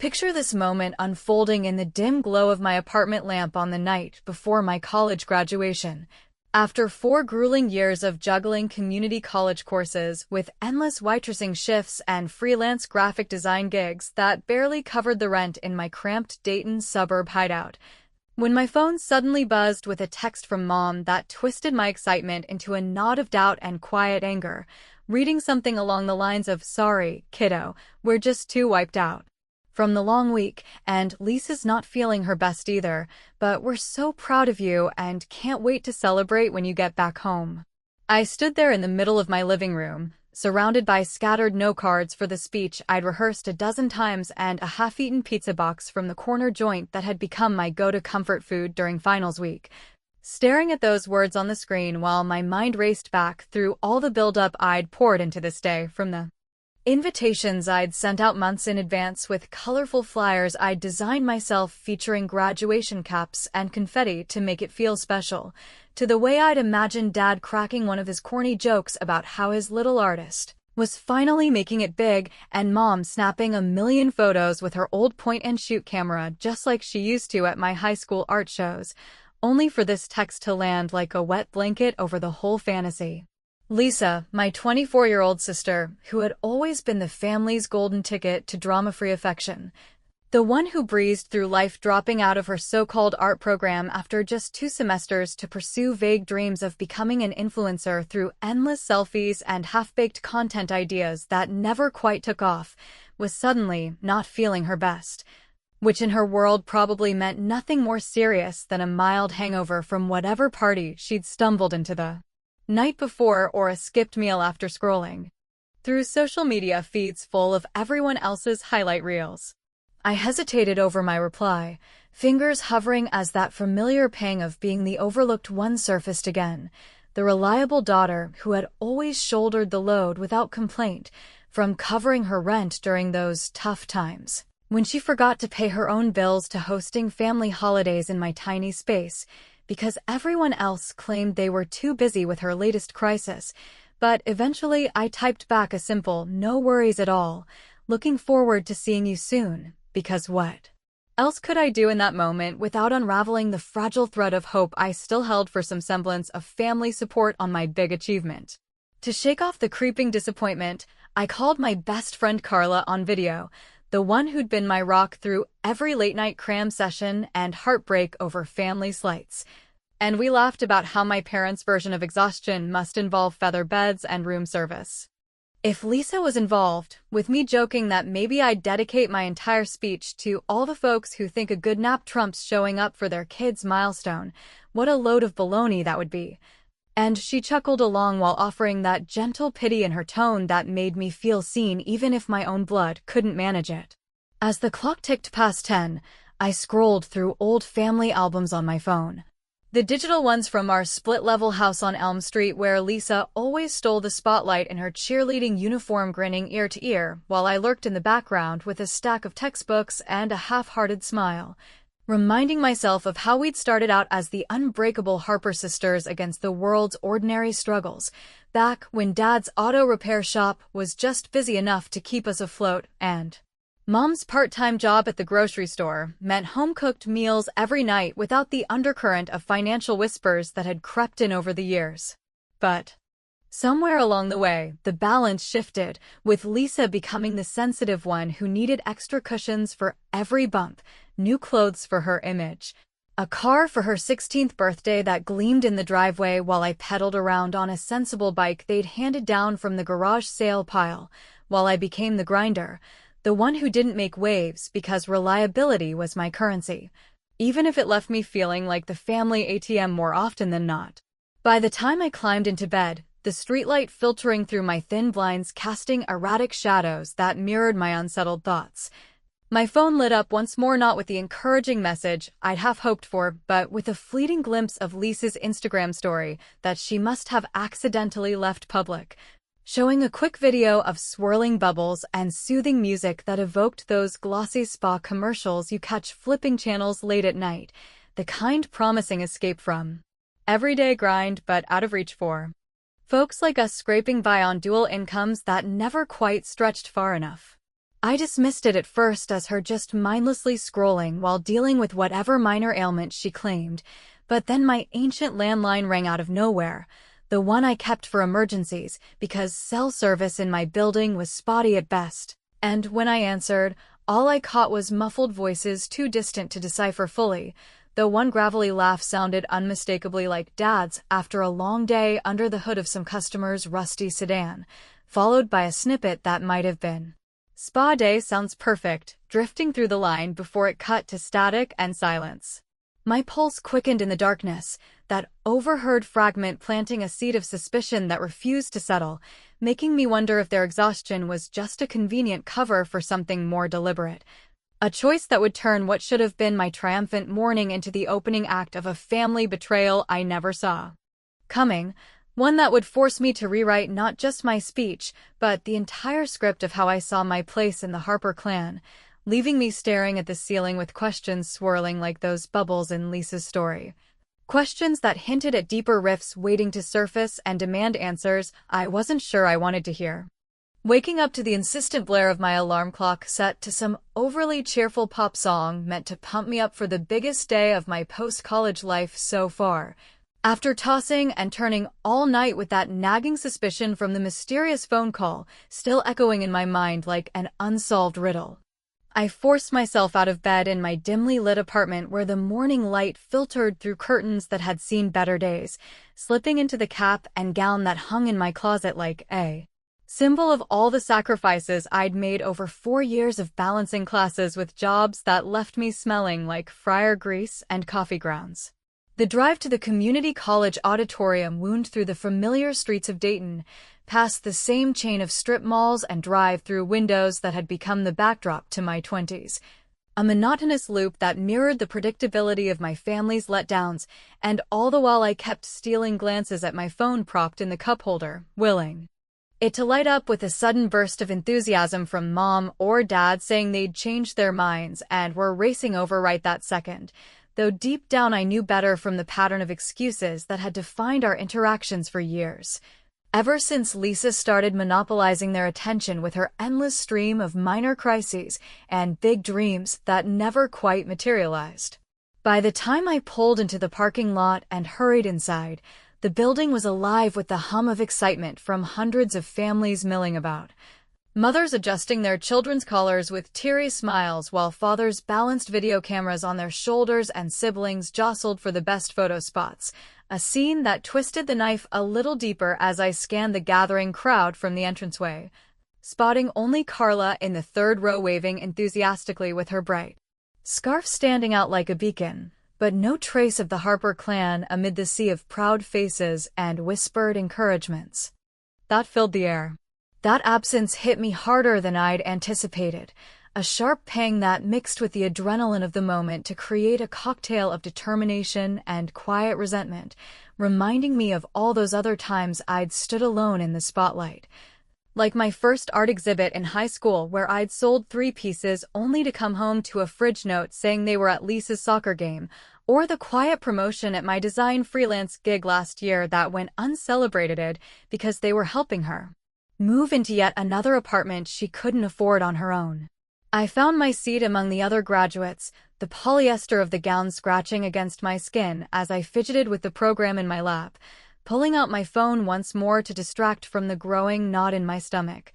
Picture this moment unfolding in the dim glow of my apartment lamp on the night before my college graduation. After 4 grueling years of juggling community college courses with endless waitressing shifts and freelance graphic design gigs that barely covered the rent in my cramped Dayton suburb hideout, when my phone suddenly buzzed with a text from Mom that twisted my excitement into a knot of doubt and quiet anger, reading something along the lines of, "Sorry, kiddo, we're just too wiped out from the long week, and Lisa's not feeling her best either, but we're so proud of you and can't wait to celebrate when you get back home." I stood there in the middle of my living room, surrounded by scattered note cards for the speech I'd rehearsed a dozen times and a half-eaten pizza box from the corner joint that had become my go-to comfort food during finals week, staring at those words on the screen while my mind raced back through all the build-up I'd poured into this day, from the invitations I'd sent out months in advance with colorful flyers I'd designed myself featuring graduation caps and confetti to make it feel special, to the way I'd imagined Dad cracking one of his corny jokes about how his little artist was finally making it big, and Mom snapping a million photos with her old point-and-shoot camera just like she used to at my high school art shows, only for this text to land like a wet blanket over the whole fantasy. Lisa, my 24-year-old sister, who had always been the family's golden ticket to drama-free affection, the one who breezed through life dropping out of her so-called art program after just 2 semesters to pursue vague dreams of becoming an influencer through endless selfies and half-baked content ideas that never quite took off, was suddenly not feeling her best, which in her world probably meant nothing more serious than a mild hangover from whatever party she'd stumbled into the night before or a skipped meal after scrolling through social media feeds full of everyone else's highlight reels. I hesitated over my reply, fingers hovering as that familiar pang of being the overlooked one surfaced again, the reliable daughter who had always shouldered the load without complaint, from covering her rent during those tough times when she forgot to pay her own bills to hosting family holidays in my tiny space, because everyone else claimed they were too busy with her latest crisis. But eventually I typed back a simple, "No worries at all. Looking forward to seeing you soon," because what else could I do in that moment without unraveling the fragile thread of hope I still held for some semblance of family support on my big achievement? To shake off the creeping disappointment, I called my best friend Carla on video, the one who'd been my rock through every late-night cram session and heartbreak over family slights. And we laughed about how my parents' version of exhaustion must involve feather beds and room service. If Lisa was involved, with me joking that maybe I'd dedicate my entire speech to all the folks who think a good nap trumps showing up for their kid's milestone, what a load of baloney that would be. And she chuckled along while offering that gentle pity in her tone that made me feel seen even if my own blood couldn't manage it. As the clock ticked past 10, I scrolled through old family albums on my phone. The digital ones from our split-level house on Elm Street, where Lisa always stole the spotlight in her cheerleading uniform, grinning ear to ear, while I lurked in the background with a stack of textbooks and a half-hearted smile, reminding myself of how we'd started out as the unbreakable Harper sisters against the world's ordinary struggles, back when Dad's auto repair shop was just busy enough to keep us afloat, and Mom's part-time job at the grocery store meant home-cooked meals every night without the undercurrent of financial whispers that had crept in over the years. But somewhere along the way, the balance shifted, with Lisa becoming the sensitive one who needed extra cushions for every bump, new clothes for her image, a car for her 16th birthday that gleamed in the driveway while I pedaled around on a sensible bike they'd handed down from the garage sale pile, while I became the grinder, the one who didn't make waves because reliability was my currency, even if it left me feeling like the family ATM more often than not. By the time I climbed into bed, the streetlight filtering through my thin blinds casting erratic shadows that mirrored my unsettled thoughts, my phone lit up once more, not with the encouraging message I'd half hoped for, but with a fleeting glimpse of Lisa's Instagram story that she must have accidentally left public, showing a quick video of swirling bubbles and soothing music that evoked those glossy spa commercials you catch flipping channels late at night, the kind promising escape from everyday grind but out of reach for folks like us scraping by on dual incomes that never quite stretched far enough. I dismissed it at first as her just mindlessly scrolling while dealing with whatever minor ailment she claimed, but then my ancient landline rang out of nowhere, the one I kept for emergencies because cell service in my building was spotty at best. And when I answered, all I caught was muffled voices too distant to decipher fully, though one gravelly laugh sounded unmistakably like Dad's after a long day under the hood of some customer's rusty sedan, followed by a snippet that might have been, "Spa day sounds perfect," drifting through the line before it cut to static and silence. My pulse quickened in the darkness, that overheard fragment planting a seed of suspicion that refused to settle, making me wonder if their exhaustion was just a convenient cover for something more deliberate. A choice that would turn what should have been my triumphant morning into the opening act of a family betrayal I never saw coming, one that would force me to rewrite not just my speech, but the entire script of how I saw my place in the Harper clan, leaving me staring at the ceiling with questions swirling like those bubbles in Lisa's story. Questions that hinted at deeper rifts waiting to surface and demand answers I wasn't sure I wanted to hear. Waking up to the insistent blare of my alarm clock set to some overly cheerful pop song meant to pump me up for the biggest day of my post-college life so far. After tossing and turning all night with that nagging suspicion from the mysterious phone call still echoing in my mind like an unsolved riddle, I forced myself out of bed in my dimly lit apartment where the morning light filtered through curtains that had seen better days, slipping into the cap and gown that hung in my closet like a symbol of all the sacrifices I'd made over 4 years of balancing classes with jobs that left me smelling like fryer grease and coffee grounds. The drive to the community college auditorium wound through the familiar streets of Dayton, past the same chain of strip malls and drive-through windows that had become the backdrop to my 20s. A monotonous loop that mirrored the predictability of my family's letdowns, and all the while I kept stealing glances at my phone propped in the cup holder, willing it to light up with a sudden burst of enthusiasm from Mom or Dad saying they'd changed their minds and were racing over right that second, though deep down I knew better from the pattern of excuses that had defined our interactions for years. Ever since Lisa started monopolizing their attention with her endless stream of minor crises and big dreams that never quite materialized. By the time I pulled into the parking lot and hurried inside, the building was alive with the hum of excitement from hundreds of families milling about. Mothers adjusting their children's collars with teary smiles while fathers balanced video cameras on their shoulders and siblings jostled for the best photo spots, a scene that twisted the knife a little deeper as I scanned the gathering crowd from the entranceway, spotting only Carla in the third row waving enthusiastically with her bright scarf standing out like a beacon, but no trace of the Harper clan amid the sea of proud faces and whispered encouragements that filled the air. That absence hit me harder than I'd anticipated, a sharp pang that mixed with the adrenaline of the moment to create a cocktail of determination and quiet resentment, reminding me of all those other times I'd stood alone in the spotlight. Like my first art exhibit in high school where I'd sold 3 pieces only to come home to a fridge note saying they were at Lisa's soccer game, or the quiet promotion at my design freelance gig last year that went uncelebrated because they were helping her move into yet another apartment she couldn't afford on her own. I found my seat among the other graduates, the polyester of the gown scratching against my skin as I fidgeted with the program in my lap, pulling out my phone once more to distract from the growing knot in my stomach.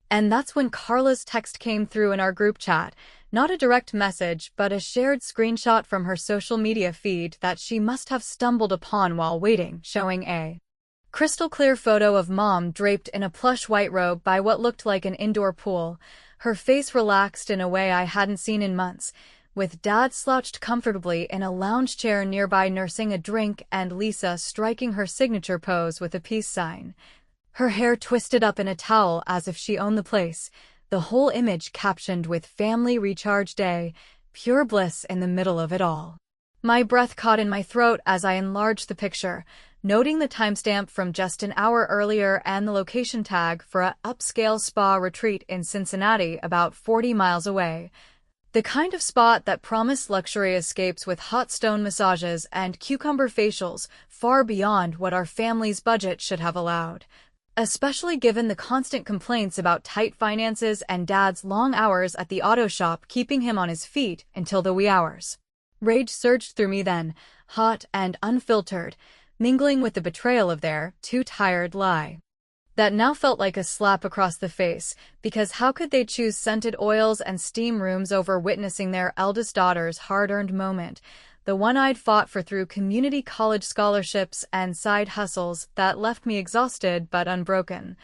And that's when Carla's text came through in our group chat, not a direct message but a shared screenshot from her social media feed that she must have stumbled upon while waiting, showing a crystal-clear photo of Mom draped in a plush white robe by what looked like an indoor pool, her face relaxed in a way I hadn't seen in months, with Dad slouched comfortably in a lounge chair nearby nursing a drink and Lisa striking her signature pose with a peace sign. Her hair twisted up in a towel as if she owned the place, the whole image captioned with "Family Recharge Day," pure bliss in the middle of it all. My breath caught in my throat as I enlarged the picture, noting the timestamp from just an hour earlier and the location tag for a upscale spa retreat in Cincinnati about 40 miles away. The kind of spot that promised luxury escapes with hot stone massages and cucumber facials far beyond what our family's budget should have allowed. especially given the constant complaints about tight finances and Dad's long hours at the auto shop keeping him on his feet until the wee hours. Rage surged through me then, hot and unfiltered, mingling with the betrayal of their too-tired lie. That now felt like a slap across the face, because how could they choose scented oils and steam rooms over witnessing their eldest daughter's hard-earned moment, the one I'd fought for through community college scholarships and side hustles that left me exhausted but unbroken.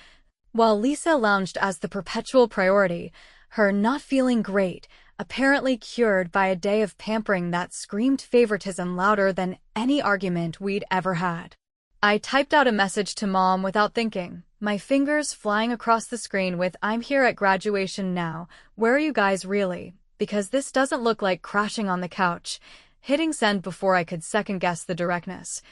While Lisa lounged as the perpetual priority, her not feeling great, apparently cured by a day of pampering that screamed favoritism louder than any argument we'd ever had. I typed out a message to Mom without thinking, my fingers flying across the screen with "I'm here at graduation now, where are you guys really? Because this doesn't look like crashing on the couch," hitting send before I could second-guess the directness,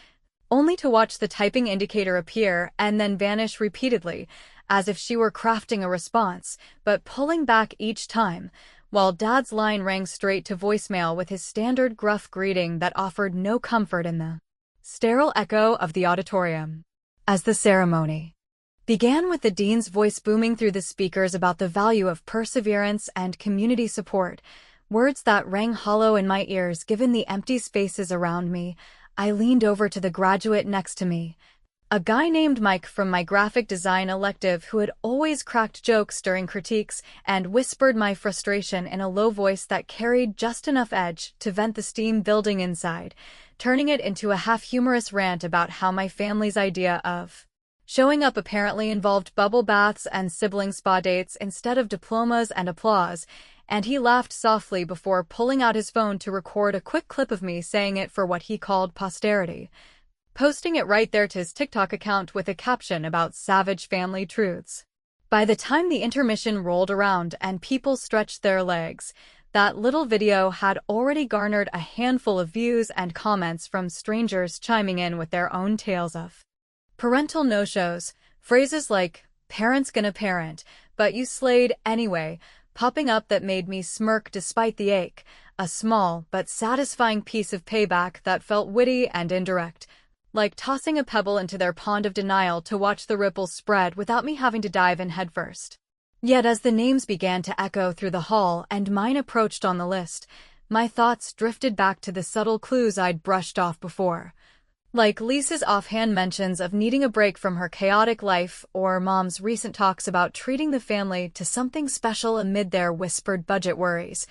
only to watch the typing indicator appear and then vanish repeatedly, as if she were crafting a response, but pulling back each time, while Dad's line rang straight to voicemail with his standard gruff greeting that offered no comfort in the sterile echo of the auditorium. As the ceremony began with the dean's voice booming through the speakers about the value of perseverance and community support, words that rang hollow in my ears given the empty spaces around me, I leaned over to the graduate next to me, a guy named Mike from my graphic design elective who had always cracked jokes during critiques, and whispered my frustration in a low voice that carried just enough edge to vent the steam building inside, turning it into a half-humorous rant about how my family's idea of showing up apparently involved bubble baths and sibling spa dates instead of diplomas and applause, and he laughed softly before pulling out his phone to record a quick clip of me saying it for what he called posterity, posting it right there to his TikTok account with a caption about savage family truths. By the time the intermission rolled around and people stretched their legs, that little video had already garnered a handful of views and comments from strangers chiming in with their own tales of parental no-shows, phrases like, "parents gonna parent, but you slayed anyway," popping up that made me smirk despite the ache, a small but satisfying piece of payback that felt witty and indirect, like tossing a pebble into their pond of denial to watch the ripples spread without me having to dive in headfirst. Yet as the names began to echo through the hall and mine approached on the list, my thoughts drifted back to the subtle clues I'd brushed off before. Like Lisa's offhand mentions of needing a break from her chaotic life, or Mom's recent talks about treating the family to something special amid their whispered budget worries,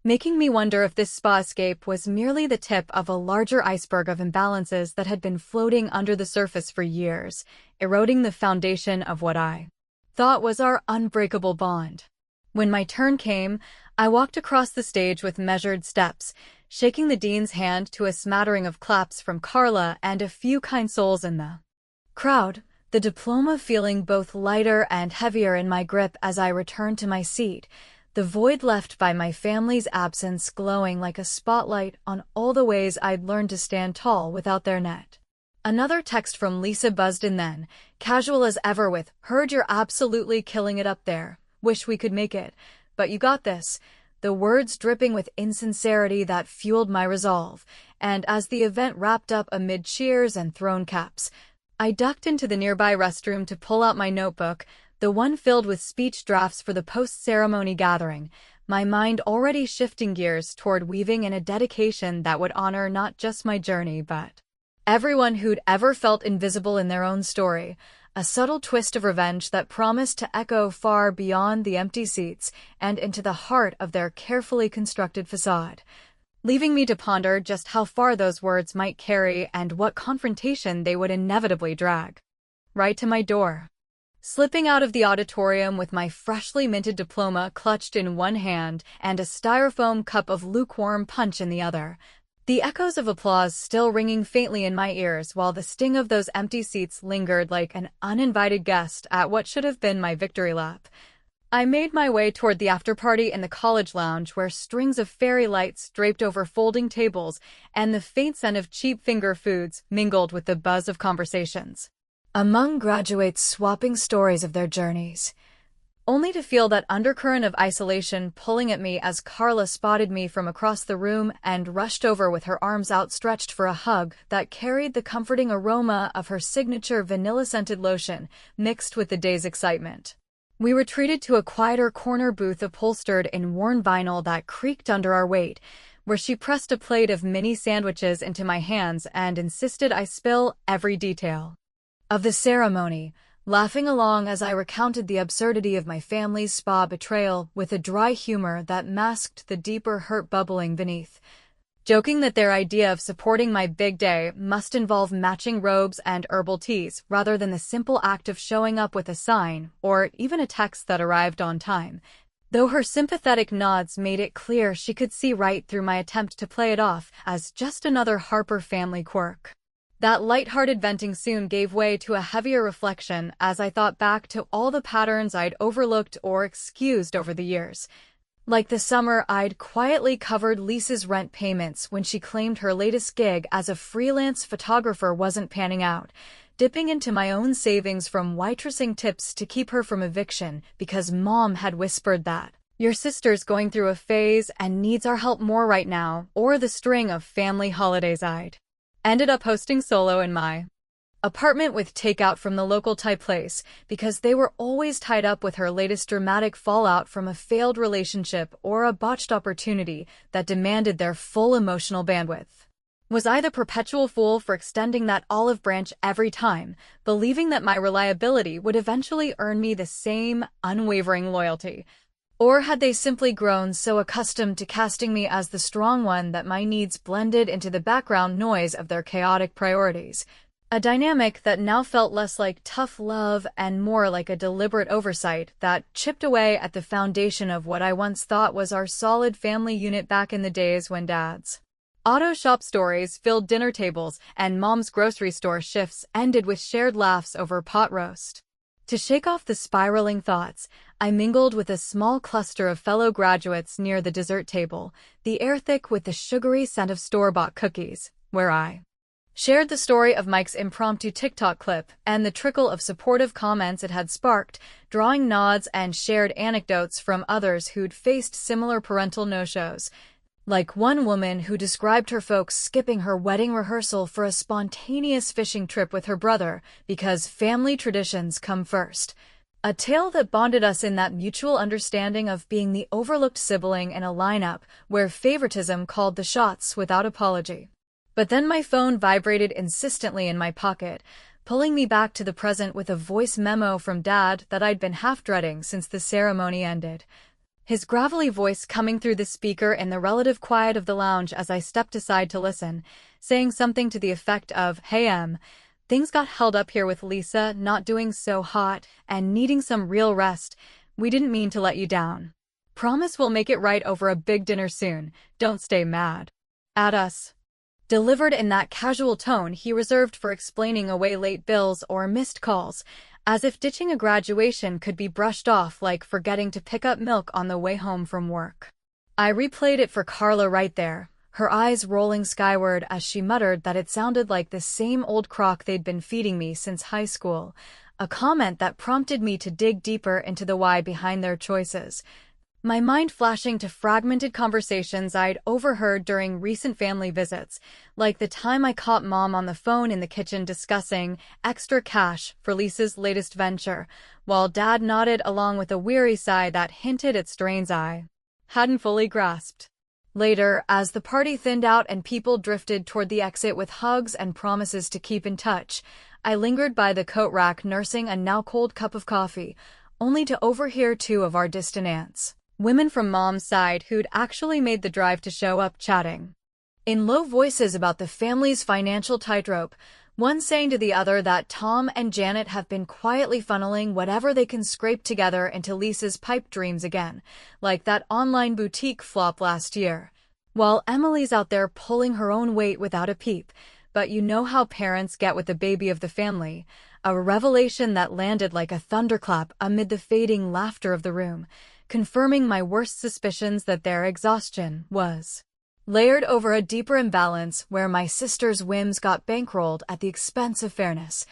making me wonder if this spa escape was merely the tip of a larger iceberg of imbalances that had been floating under the surface for years, eroding the foundation of what I thought was our unbreakable bond. When my turn came, I walked across the stage with measured steps, shaking the dean's hand to a smattering of claps from Carla and a few kind souls in the crowd, the diploma feeling both lighter and heavier in my grip as I returned to my seat, the void left by my family's absence glowing like a spotlight on all the ways I'd learned to stand tall without their net. Another text from Lisa buzzed in then, casual as ever with, "Heard you're absolutely killing it up there. Wish we could make it, but you got this," the words dripping with insincerity that fueled my resolve, and as the event wrapped up amid cheers and thrown caps, I ducked into the nearby restroom to pull out my notebook, the one filled with speech drafts for the post-ceremony gathering, my mind already shifting gears toward weaving in a dedication that would honor not just my journey but everyone who'd ever felt invisible in their own story, a subtle twist of revenge that promised to echo far beyond the empty seats and into the heart of their carefully constructed facade, leaving me to ponder just how far those words might carry and what confrontation they would inevitably drag right to my door. Slipping out of the auditorium with my freshly minted diploma clutched in one hand and a styrofoam cup of lukewarm punch in the other, the echoes of applause still ringing faintly in my ears while the sting of those empty seats lingered like an uninvited guest at what should have been my victory lap, I made my way toward the after-party in the college lounge where strings of fairy lights draped over folding tables and the faint scent of cheap finger foods mingled with the buzz of conversations among graduates swapping stories of their journeys, only to feel that undercurrent of isolation pulling at me as Carla spotted me from across the room and rushed over with her arms outstretched for a hug that carried the comforting aroma of her signature vanilla-scented lotion mixed with the day's excitement. We retreated to a quieter corner booth upholstered in worn vinyl that creaked under our weight, where she pressed a plate of mini sandwiches into my hands and insisted I spill every detail of the ceremony, laughing along as I recounted the absurdity of my family's spa betrayal with a dry humor that masked the deeper hurt bubbling beneath, joking that their idea of supporting my big day must involve matching robes and herbal teas rather than the simple act of showing up with a sign or even a text that arrived on time, though her sympathetic nods made it clear she could see right through my attempt to play it off as just another Harper family quirk. That light-hearted venting soon gave way to a heavier reflection as I thought back to all the patterns I'd overlooked or excused over the years. Like the summer I'd quietly covered Lisa's rent payments when she claimed her latest gig as a freelance photographer wasn't panning out, dipping into my own savings from waitressing tips to keep her from eviction because Mom had whispered that your sister's going through a phase and needs our help more right now, or the string of family holidays I'd ended up hosting solo in my apartment with takeout from the local Thai place because they were always tied up with her latest dramatic fallout from a failed relationship or a botched opportunity that demanded their full emotional bandwidth. Was I the perpetual fool for extending that olive branch every time, believing that my reliability would eventually earn me the same unwavering loyalty? Or had they simply grown so accustomed to casting me as the strong one that my needs blended into the background noise of their chaotic priorities? A dynamic that now felt less like tough love and more like a deliberate oversight that chipped away at the foundation of what I once thought was our solid family unit back in the days when Dad's auto shop stories filled dinner tables and Mom's grocery store shifts ended with shared laughs over pot roast. To shake off the spiraling thoughts, I mingled with a small cluster of fellow graduates near the dessert table, the air thick with the sugary scent of store-bought cookies, where I shared the story of Mike's impromptu TikTok clip and the trickle of supportive comments it had sparked, drawing nods and shared anecdotes from others who'd faced similar parental no-shows. Like one woman who described her folks skipping her wedding rehearsal for a spontaneous fishing trip with her brother because family traditions come first. A tale that bonded us in that mutual understanding of being the overlooked sibling in a lineup where favoritism called the shots without apology. But then my phone vibrated insistently in my pocket, pulling me back to the present with a voice memo from Dad that I'd been half dreading since the ceremony ended. His gravelly voice coming through the speaker in the relative quiet of the lounge as I stepped aside to listen, saying something to the effect of, "Hey things got held up here with Lisa not doing so hot and needing some real rest. We didn't mean to let you down. Promise we'll make it right over a big dinner soon. Don't stay mad at us." Delivered in that casual tone he reserved for explaining away late bills or missed calls, as if ditching a graduation could be brushed off like forgetting to pick up milk on the way home from work. I replayed it for Carla right there, her eyes rolling skyward as she muttered that it sounded like the same old crock they'd been feeding me since high school, a comment that prompted me to dig deeper into the why behind their choices. My mind flashing to fragmented conversations I'd overheard during recent family visits, like the time I caught Mom on the phone in the kitchen discussing extra cash for Lisa's latest venture, while Dad nodded along with a weary sigh that hinted at strains I hadn't fully grasped. Later, as the party thinned out and people drifted toward the exit with hugs and promises to keep in touch, I lingered by the coat rack nursing a now-cold cup of coffee, only to overhear two of our distant aunts, women from Mom's side who'd actually made the drive to show up, chatting in low voices about the family's financial tightrope, one saying to the other that Tom and Janet have been quietly funneling whatever they can scrape together into Lisa's pipe dreams again, like that online boutique flop last year, while Emily's out there pulling her own weight without a peep. But you know how parents get with the baby of the family, a revelation that landed like a thunderclap amid the fading laughter of the room, confirming my worst suspicions that their exhaustion was layered over a deeper imbalance where my sister's whims got bankrolled at the expense of fairness.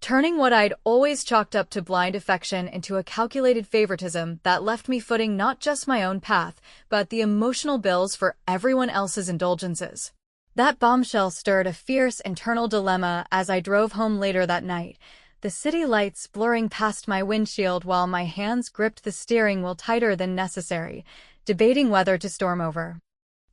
turning what I'd always chalked up to blind affection into a calculated favoritism that left me footing not just my own path, but the emotional bills for everyone else's indulgences. That bombshell stirred a fierce internal dilemma as I drove home later that night, the city lights blurring past my windshield while my hands gripped the steering wheel tighter than necessary, debating whether to storm over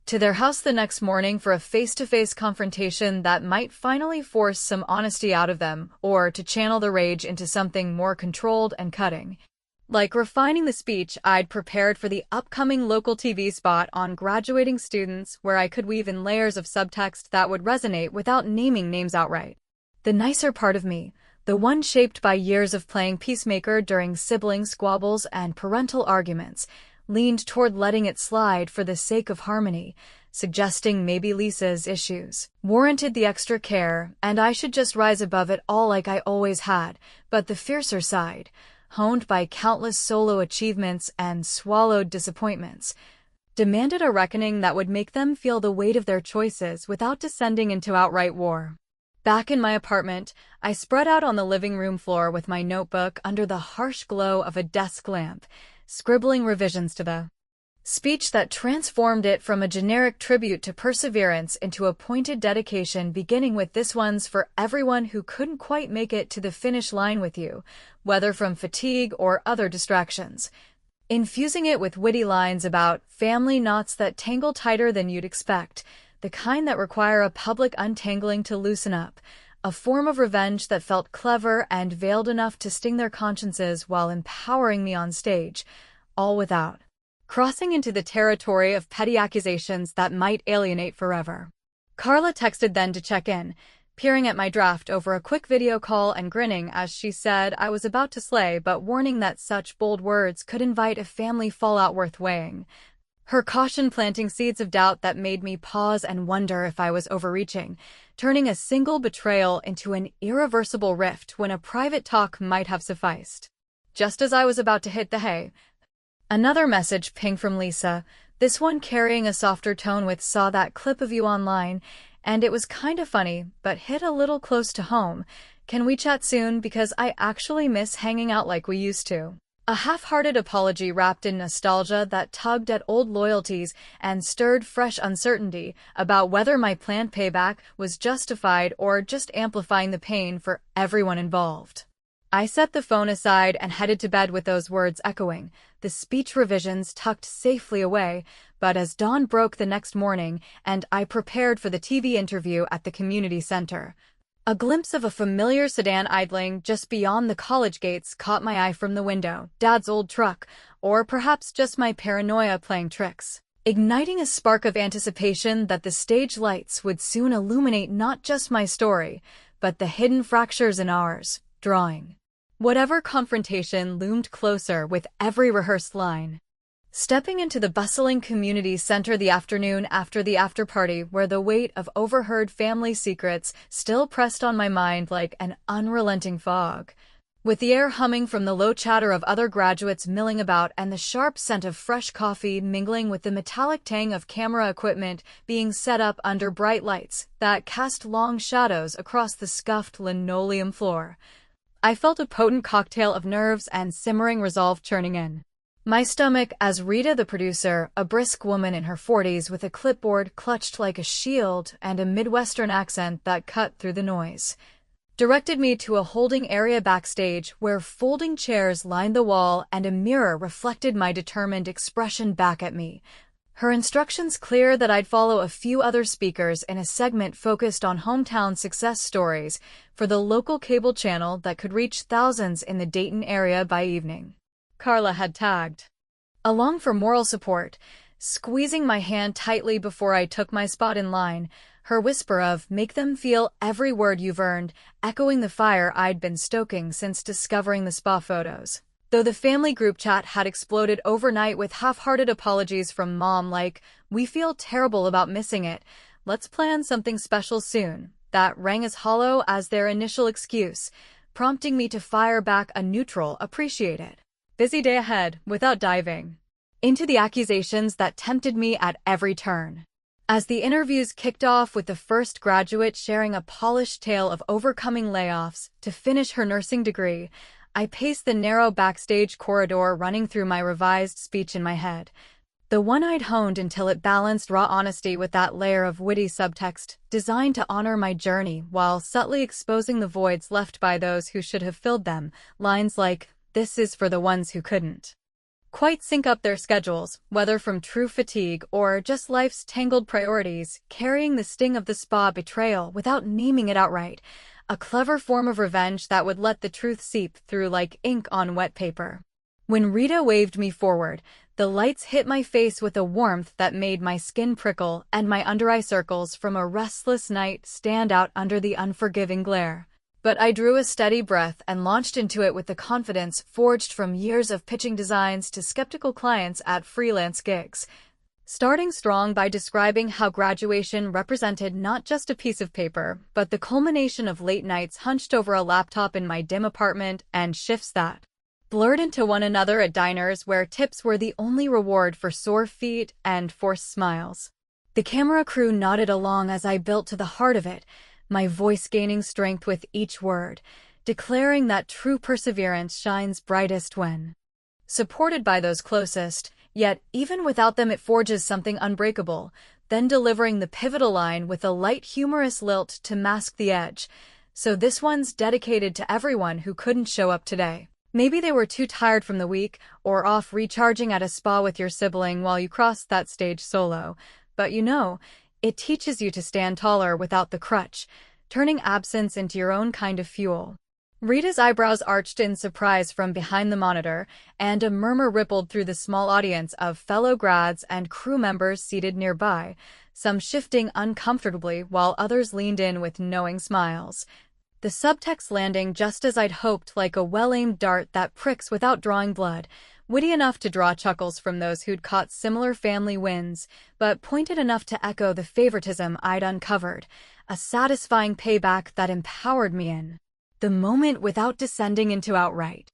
to their house the next morning for a face-to-face confrontation that might finally force some honesty out of them, or to channel the rage into something more controlled and cutting, like refining the speech I'd prepared for the upcoming local TV spot on graduating students, where I could weave in layers of subtext that would resonate without naming names outright. The nicer part of me, the one shaped by years of playing peacemaker during sibling squabbles and parental arguments, leaned toward letting it slide for the sake of harmony, suggesting maybe Lisa's issues warranted the extra care and I should just rise above it all like I always had. But the fiercer side, honed by countless solo achievements and swallowed disappointments, demanded a reckoning that would make them feel the weight of their choices without descending into outright war. Back in my apartment, I spread out on the living room floor with my notebook under the harsh glow of a desk lamp, scribbling revisions to the speech that transformed it from a generic tribute to perseverance into a pointed dedication, beginning with "This one's for everyone who couldn't quite make it to the finish line with you, whether from fatigue or other distractions," infusing it with witty lines about family knots that tangle tighter than you'd expect, the kind that require a public untangling to loosen up, a form of revenge that felt clever and veiled enough to sting their consciences while empowering me on stage, all without crossing into the territory of petty accusations that might alienate forever. Carla texted then to check in, peering at my draft over a quick video call and grinning as she said I was about to slay, but warning that such bold words could invite a family fallout worth weighing. Her caution planting seeds of doubt that made me pause and wonder if I was overreaching, turning a single betrayal into an irreversible rift when a private talk might have sufficed. Just as I was about to hit the hay, another message pinged from Lisa, this one carrying a softer tone with "Saw that clip of you online, and it was kinda funny, but hit a little close to home. Can we chat soon because I actually miss hanging out like we used to." A half-hearted apology wrapped in nostalgia that tugged at old loyalties and stirred fresh uncertainty about whether my planned payback was justified or just amplifying the pain for everyone involved. I set the phone aside and headed to bed with those words echoing, the speech revisions tucked safely away, but as dawn broke the next morning and I prepared for the TV interview at the community center, a glimpse of a familiar sedan idling just beyond the college gates caught my eye from the window, Dad's old truck, or perhaps just my paranoia playing tricks, igniting a spark of anticipation that the stage lights would soon illuminate not just my story, but the hidden fractures in ours, drawing whatever confrontation loomed closer with every rehearsed line. Stepping into the bustling community center the afternoon after the after-party, where the weight of overheard family secrets still pressed on my mind like an unrelenting fog, with the air humming from the low chatter of other graduates milling about and the sharp scent of fresh coffee mingling with the metallic tang of camera equipment being set up under bright lights that cast long shadows across the scuffed linoleum floor, I felt a potent cocktail of nerves and simmering resolve churning in my stomach as Rita, the producer, a brisk woman in her 40s with a clipboard clutched like a shield and a Midwestern accent that cut through the noise, directed me to a holding area backstage where folding chairs lined the wall and a mirror reflected my determined expression back at me. Her instructions clear that I'd follow a few other speakers in a segment focused on hometown success stories for the local cable channel that could reach thousands in the Dayton area by evening. Carla had tagged along for moral support, squeezing my hand tightly before I took my spot in line, her whisper of "make them feel every word you've earned" echoing the fire I'd been stoking since discovering the spa photos. Though the family group chat had exploded overnight with half-hearted apologies from Mom like, "We feel terrible about missing it. Let's plan something special soon," that rang as hollow as their initial excuse, prompting me to fire back a neutral "appreciate it." Busy day ahead, without diving into the accusations that tempted me at every turn. As the interviews kicked off with the first graduate sharing a polished tale of overcoming layoffs to finish her nursing degree, I paced the narrow backstage corridor running through my revised speech in my head. The one I'd honed until it balanced raw honesty with that layer of witty subtext designed to honor my journey while subtly exposing the voids left by those who should have filled them, lines like, "This is for the ones who couldn't" quite sync up their schedules, whether from true fatigue or just life's tangled priorities, carrying the sting of the spa betrayal without naming it outright, a clever form of revenge that would let the truth seep through like ink on wet paper. When Rita waved me forward, the lights hit my face with a warmth that made my skin prickle and my under-eye circles from a restless night stand out under the unforgiving glare. But I drew a steady breath and launched into it with the confidence forged from years of pitching designs to skeptical clients at freelance gigs. Starting strong by describing how graduation represented not just a piece of paper, but the culmination of late nights hunched over a laptop in my dim apartment and shifts that blurred into one another at diners where tips were the only reward for sore feet and forced smiles. The camera crew nodded along as I built to the heart of it, my voice gaining strength with each word, declaring that true perseverance shines brightest when supported by those closest, yet even without them it forges something unbreakable, then delivering the pivotal line with a light humorous lilt to mask the edge. So this one's dedicated to everyone who couldn't show up today. Maybe they were too tired from the week, or off recharging at a spa with your sibling while you crossed that stage solo, but it teaches you to stand taller without the crutch, turning absence into your own kind of fuel. Rita's eyebrows arched in surprise from behind the monitor, and a murmur rippled through the small audience of fellow grads and crew members seated nearby, some shifting uncomfortably while others leaned in with knowing smiles. The subtext landing just as I'd hoped, like a well-aimed dart that pricks without drawing blood, witty enough to draw chuckles from those who'd caught similar family wins, but pointed enough to echo the favoritism I'd uncovered, a satisfying payback that empowered me in the moment without descending into outright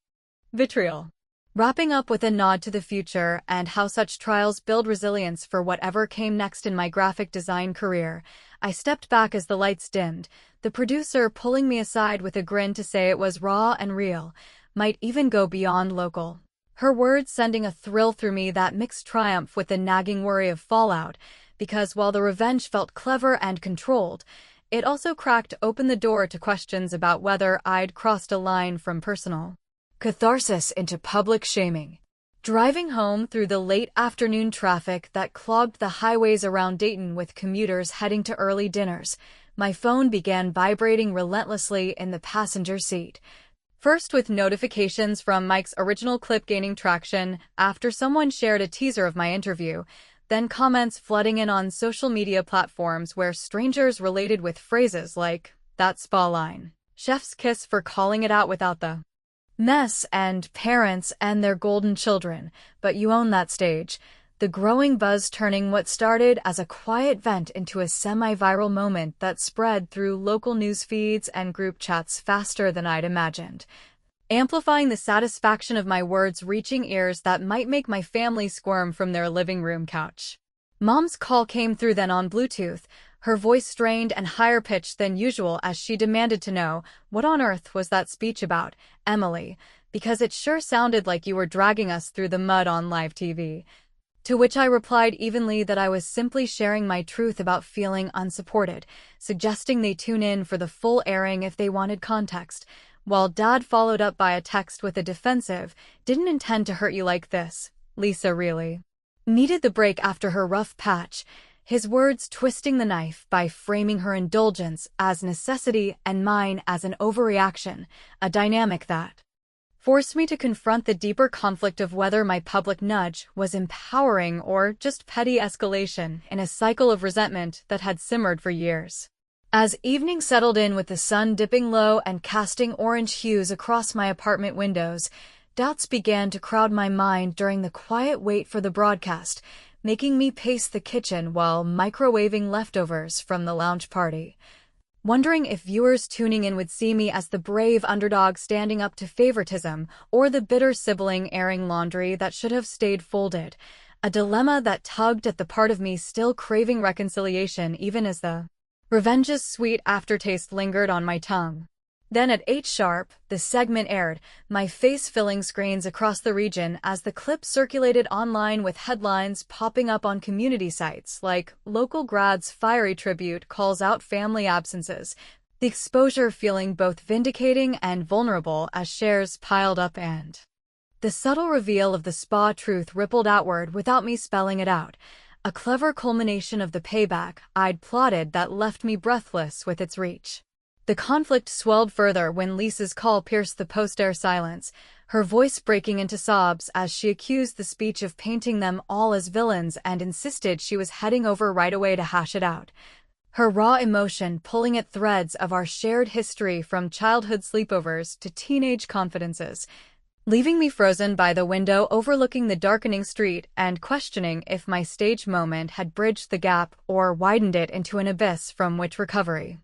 vitriol. Wrapping up with a nod to the future and how such trials build resilience for whatever came next in my graphic design career, I stepped back as the lights dimmed, the producer pulling me aside with a grin to say it was raw and real, might even go beyond local. Her words sending a thrill through me that mixed triumph with the nagging worry of fallout, because while the revenge felt clever and controlled, it also cracked open the door to questions about whether I'd crossed a line from personal catharsis into public shaming. Driving home through the late afternoon traffic that clogged the highways around Dayton with commuters heading to early dinners, my phone began vibrating relentlessly in the passenger seat. First with notifications from Mike's original clip gaining traction after someone shared a teaser of my interview, then comments flooding in on social media platforms where strangers related with phrases like, "That spa line," "Chef's kiss for calling it out without the mess," and "Parents and their golden children, but you own that stage." The growing buzz turning what started as a quiet vent into a semi-viral moment that spread through local news feeds and group chats faster than I'd imagined, amplifying the satisfaction of my words reaching ears that might make my family squirm from their living room couch. Mom's call came through then on Bluetooth, her voice strained and higher pitched than usual as she demanded to know, "What on earth was that speech about, Emily? Because it sure sounded like you were dragging us through the mud on live TV." To which I replied evenly that I was simply sharing my truth about feeling unsupported, suggesting they tune in for the full airing if they wanted context, while Dad followed up by a text with a defensive, "Didn't intend to hurt you like this, Lisa really." Needed the break after her rough patch, his words twisting the knife by framing her indulgence as necessity and mine as an overreaction, a dynamic that forced me to confront the deeper conflict of whether my public nudge was empowering or just petty escalation in a cycle of resentment that had simmered for years. As evening settled in with the sun dipping low and casting orange hues across my apartment windows, doubts began to crowd my mind during the quiet wait for the broadcast, making me pace the kitchen while microwaving leftovers from the lounge party. Wondering if viewers tuning in would see me as the brave underdog standing up to favoritism or the bitter sibling airing laundry that should have stayed folded, a dilemma that tugged at the part of me still craving reconciliation even as the revenge's sweet aftertaste lingered on my tongue. Then at 8 sharp, the segment aired, my face filling screens across the region as the clip circulated online with headlines popping up on community sites like "Local Grad's Fiery Tribute Calls Out Family Absences," the exposure feeling both vindicating and vulnerable as shares piled up and the subtle reveal of the spa truth rippled outward without me spelling it out, a clever culmination of the payback I'd plotted that left me breathless with its reach. The conflict swelled further when Lisa's call pierced the post-air silence, her voice breaking into sobs as she accused the speech of painting them all as villains and insisted she was heading over right away to hash it out. Her raw emotion pulling at threads of our shared history from childhood sleepovers to teenage confidences, leaving me frozen by the window overlooking the darkening street and questioning if my stage moment had bridged the gap or widened it into an abyss from which recovery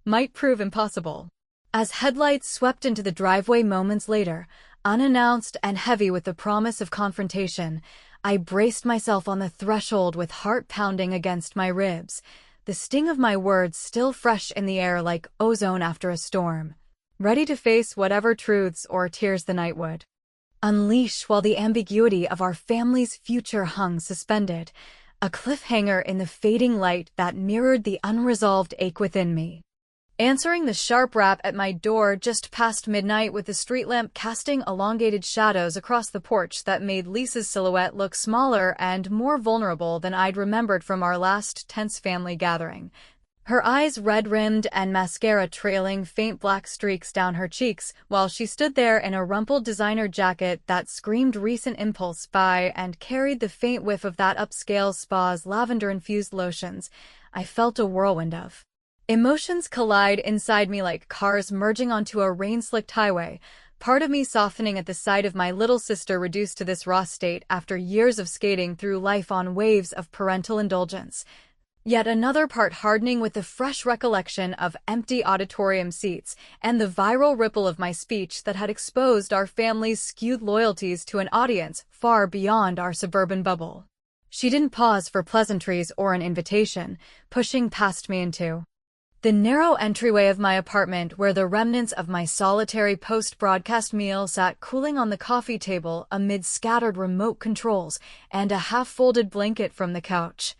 might prove impossible. As headlights swept into the driveway moments later, unannounced and heavy with the promise of confrontation, I braced myself on the threshold with heart pounding against my ribs, the sting of my words still fresh in the air like ozone after a storm, ready to face whatever truths or tears the night would unleash while the ambiguity of our family's future hung suspended, a cliffhanger in the fading light that mirrored the unresolved ache within me. Answering the sharp rap at my door just past midnight with the street lamp casting elongated shadows across the porch that made Lisa's silhouette look smaller and more vulnerable than I'd remembered from our last tense family gathering. Her eyes red-rimmed and mascara trailing faint black streaks down her cheeks while she stood there in a rumpled designer jacket that screamed recent impulse buy and carried the faint whiff of that upscale spa's lavender-infused lotions, I felt a whirlwind of emotions collide inside me like cars merging onto a rain-slicked highway, part of me softening at the sight of my little sister reduced to this raw state after years of skating through life on waves of parental indulgence. Yet another part hardening with the fresh recollection of empty auditorium seats and the viral ripple of my speech that had exposed our family's skewed loyalties to an audience far beyond our suburban bubble. She didn't pause for pleasantries or an invitation, pushing past me into the narrow entryway of my apartment where the remnants of my solitary post-broadcast meal sat cooling on the coffee table amid scattered remote controls and a half-folded blanket from the couch.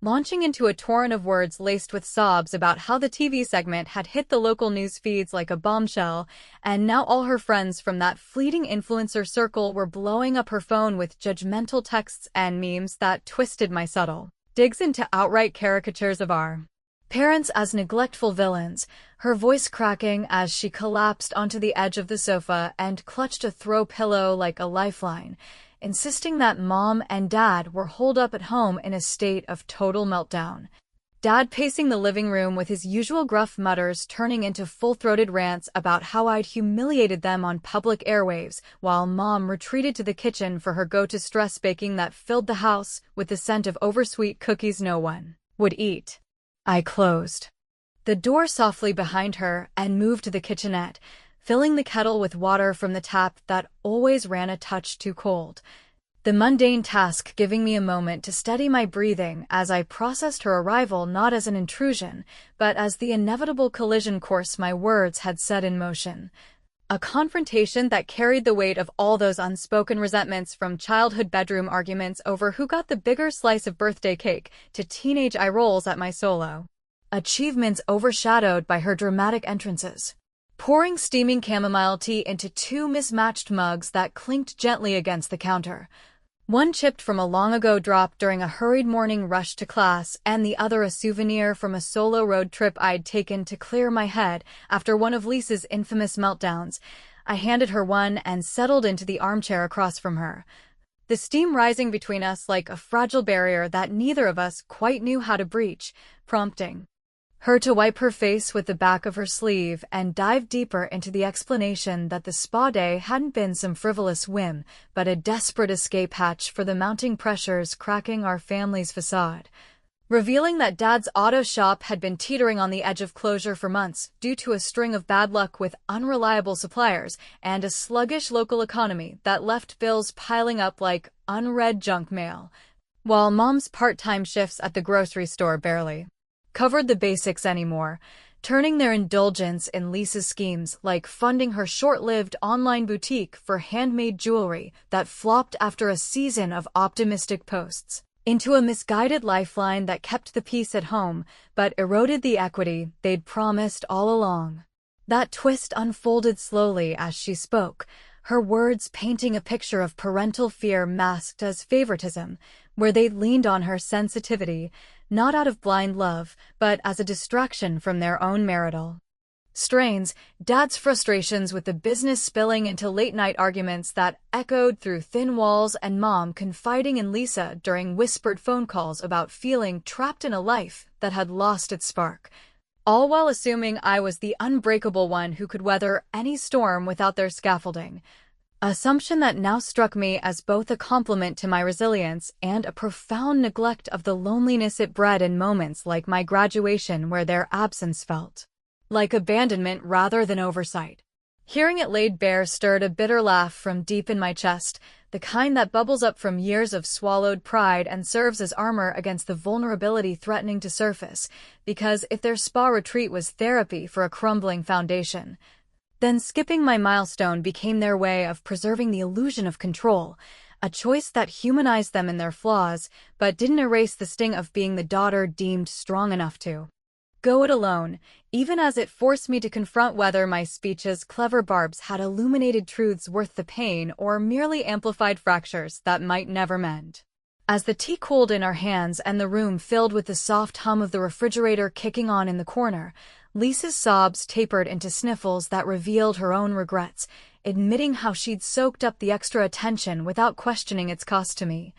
Launching into a torrent of words laced with sobs about how the TV segment had hit the local news feeds like a bombshell, and now all her friends from that fleeting influencer circle were blowing up her phone with judgmental texts and memes that twisted my subtle digs into outright caricatures of our parents as neglectful villains, her voice cracking as she collapsed onto the edge of the sofa and clutched a throw pillow like a lifeline, insisting that Mom and Dad were holed up at home in a state of total meltdown. Dad pacing the living room with his usual gruff mutters turning into full-throated rants about how I'd humiliated them on public airwaves, while Mom retreated to the kitchen for her go-to stress baking that filled the house with the scent of oversweet cookies no one would eat. I closed the door softly behind her and moved to the kitchenette, filling the kettle with water from the tap that always ran a touch too cold. The mundane task giving me a moment to steady my breathing as I processed her arrival not as an intrusion, but as the inevitable collision course my words had set in motion. A confrontation that carried the weight of all those unspoken resentments from childhood bedroom arguments over who got the bigger slice of birthday cake to teenage eye rolls at my solo achievements overshadowed by her dramatic entrances. Pouring steaming chamomile tea into 2 mismatched mugs that clinked gently against the counter. One chipped from a long-ago drop during a hurried morning rush to class, and the other a souvenir from a solo road trip I'd taken to clear my head after one of Lisa's infamous meltdowns. I handed her one and settled into the armchair across from her, the steam rising between us like a fragile barrier that neither of us quite knew how to breach, prompting her to wipe her face with the back of her sleeve and dive deeper into the explanation that the spa day hadn't been some frivolous whim, but a desperate escape hatch for the mounting pressures cracking our family's facade. revealing that Dad's auto shop had been teetering on the edge of closure for months due to a string of bad luck with unreliable suppliers and a sluggish local economy that left bills piling up like unread junk mail, while Mom's part-time shifts at the grocery store barely covered the basics anymore, turning their indulgence in Lisa's schemes like funding her short-lived online boutique for handmade jewelry that flopped after a season of optimistic posts into a misguided lifeline that kept the peace at home but eroded the equity they'd promised all along. That twist unfolded slowly as she spoke, her words painting a picture of parental fear masked as favoritism, where they leaned on her sensitivity, not out of blind love, but as a distraction from their own marital strains, Dad's frustrations with the business spilling into late-night arguments that echoed through thin walls, and Mom confiding in Lisa during whispered phone calls about feeling trapped in a life that had lost its spark, all while assuming I was the unbreakable one who could weather any storm without their scaffolding. Assumption that now struck me as both a compliment to my resilience and a profound neglect of the loneliness it bred in moments like my graduation, where their absence felt like abandonment rather than oversight. Hearing it laid bare stirred a bitter laugh from deep in my chest, the kind that bubbles up from years of swallowed pride and serves as armor against the vulnerability threatening to surface, because if their spa retreat was therapy for a crumbling foundation, then skipping my milestone became their way of preserving the illusion of control, a choice that humanized them in their flaws, but didn't erase the sting of being the daughter deemed strong enough to go it alone, even as it forced me to confront whether my speech's clever barbs had illuminated truths worth the pain or merely amplified fractures that might never mend. As the tea cooled in our hands and the room filled with the soft hum of the refrigerator kicking on in the corner, Lisa's sobs tapered into sniffles that revealed her own regrets, admitting how she'd soaked up the extra attention without questioning its cost to me.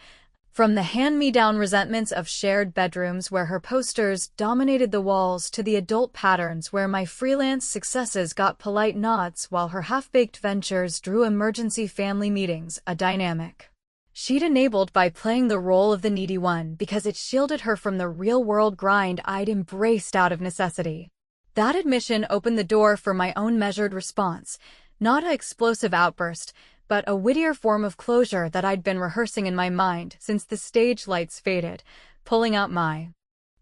From the hand-me-down resentments of shared bedrooms where her posters dominated the walls to the adult patterns where my freelance successes got polite nods while her half-baked ventures drew emergency family meetings, a dynamic she'd enabled by playing the role of the needy one because it shielded her from the real-world grind I'd embraced out of necessity. That admission opened the door for my own measured response, not an explosive outburst, but a wittier form of closure that I'd been rehearsing in my mind since the stage lights faded, pulling out my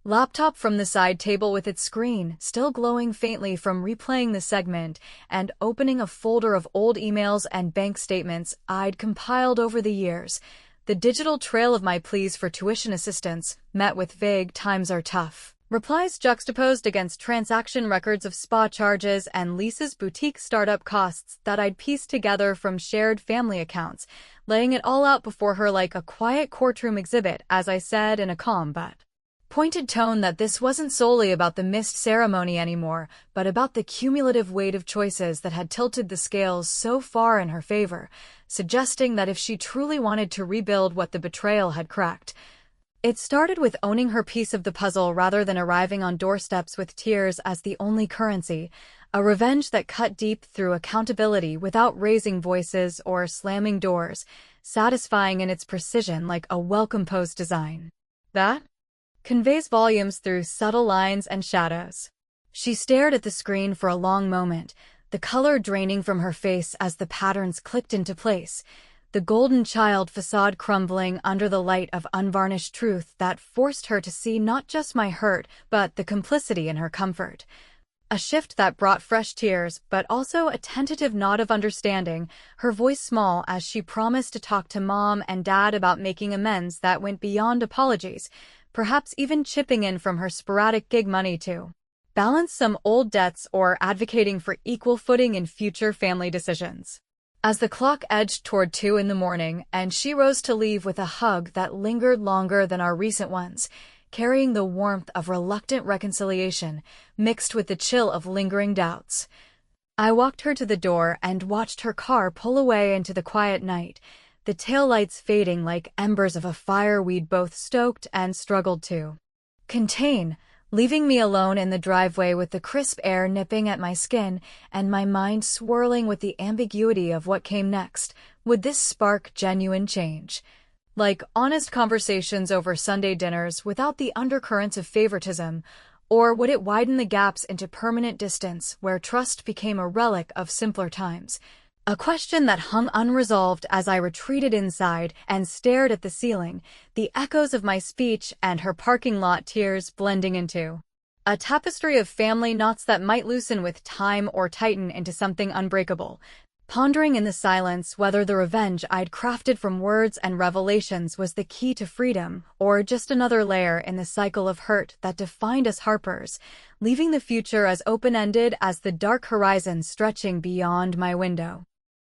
laptop from the side table with its screen still glowing faintly from replaying the segment, and opening a folder of old emails and bank statements I'd compiled over the years, the digital trail of my pleas for tuition assistance, met with vague "times are tough" replies juxtaposed against transaction records of spa charges and Lisa's boutique startup costs that I'd pieced together from shared family accounts, laying it all out before her like a quiet courtroom exhibit as I said in a calm but pointed tone that this wasn't solely about the missed ceremony anymore, but about the cumulative weight of choices that had tilted the scales so far in her favor, suggesting that if she truly wanted to rebuild what the betrayal had cracked, it started with owning her piece of the puzzle rather than arriving on doorsteps with tears as the only currency, a revenge that cut deep through accountability without raising voices or slamming doors, satisfying in its precision like a well-composed design that conveys volumes through subtle lines and shadows. She stared at the screen for a long moment, the color draining from her face as the patterns clicked into place, the golden child facade crumbling under the light of unvarnished truth that forced her to see not just my hurt, but the complicity in her comfort. A shift that brought fresh tears, but also a tentative nod of understanding, her voice small as she promised to talk to Mom and Dad about making amends that went beyond apologies, perhaps even chipping in from her sporadic gig money to balance some old debts or advocating for equal footing in future family decisions. As the clock edged toward 2 a.m. and she rose to leave with a hug that lingered longer than our recent ones, carrying the warmth of reluctant reconciliation mixed with the chill of lingering doubts, I walked her to the door and watched her car pull away into the quiet night, the taillights fading like embers of a fire we'd both stoked and struggled to contain, leaving me alone in the driveway with the crisp air nipping at my skin and my mind swirling with the ambiguity of what came next. Would this spark genuine change? like honest conversations over Sunday dinners without the undercurrents of favoritism, or would it widen the gaps into permanent distance where trust became a relic of simpler times? A question that hung unresolved as I retreated inside and stared at the ceiling, the echoes of my speech and her parking lot tears blending into a tapestry of family knots that might loosen with time or tighten into something unbreakable. Pondering in the silence whether the revenge I'd crafted from words and revelations was the key to freedom, or just another layer in the cycle of hurt that defined us Harpers, leaving the future as open-ended as the dark horizon stretching beyond my window.